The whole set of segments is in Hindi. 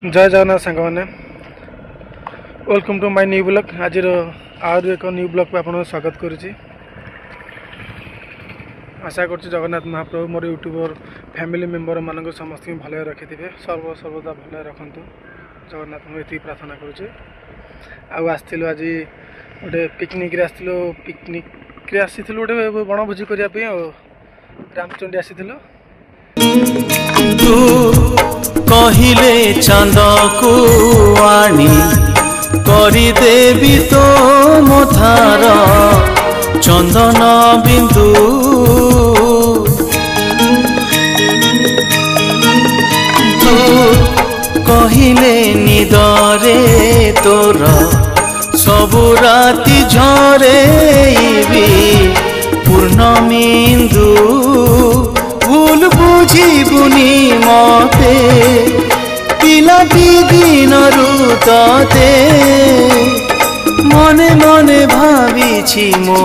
जय जगन्नाथ सांग मैंने welcome to my new blog. आज आर एक न्यू ब्लॉग पे आपको स्वागत करुच्ची। आशा कर जगन्नाथ महाप्रभु मोर यूट्यूबर फैमिली मेंबर मान समस्त भले रखि थे, सर्वदा भले रखु। जगन्नाथ ये प्रार्थना करुचे। आसलु आज गोटे पिकनिक आसी गोटे बनभोजी करने रामचंडी आसी तू कहिले चांद को आनी करी देवी तो मथार चंदन बिंदु तू कहिले निदरे तोर सबु राति झरे पूर्णमिंदु भूल बुझीबुनी मते पिलाटी दिन रुते मने मने भाविछि मो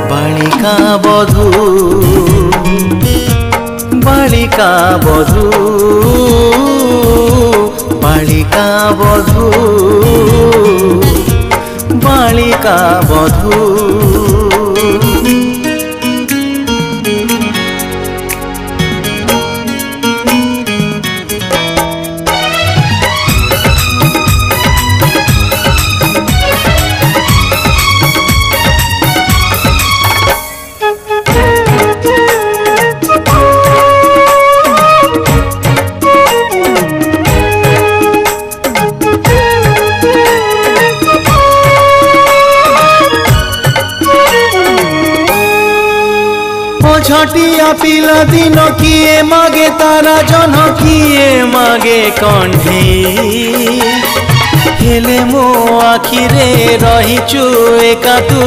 बालिका बधू बालिका बधू बालिका बधू बालिका बधू। छटिया पिला दिन किए मागे तारा जन किए मागे कंढे हेले मो आखिरे रहिचु एका तू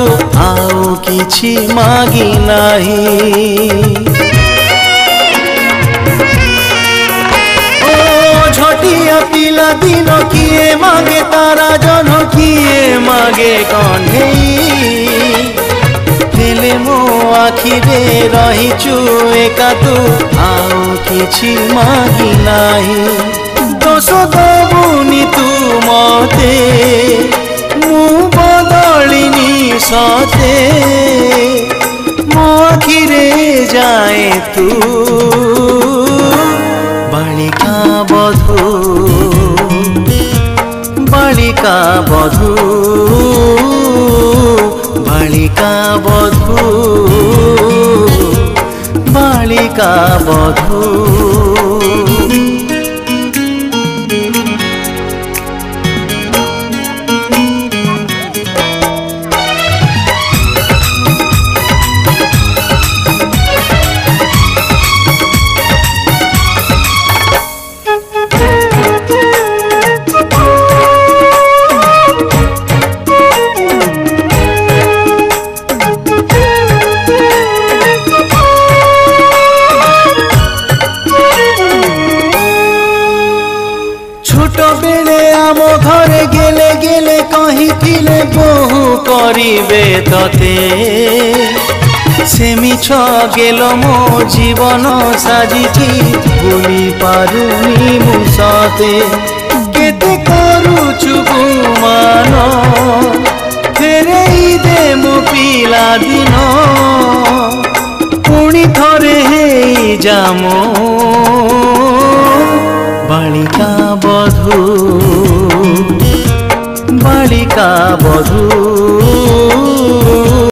आउ किछि मागी नाही। ओ छटिया पिला दिन किए मागे तारा जन किए मागे कंढे मो आखिरे रहिचु एका तू आउ किछि मागी नाही। दोष दबुनी तू मते मु बदलिनी सते मो आखिरे जाए तू बालिका बधू बालिका बधू बालिका बधू बालिका बधू। आम घरे गेले गेले कही थिले बहु करिबे तते से मिछ गेल मो जीवन साजिची भूली पारुनी मु सते केते करूछु गुमान फेरेई दे मो पिला दिन पुणी थरे हेई जामो बालिका बधू बालिका बधू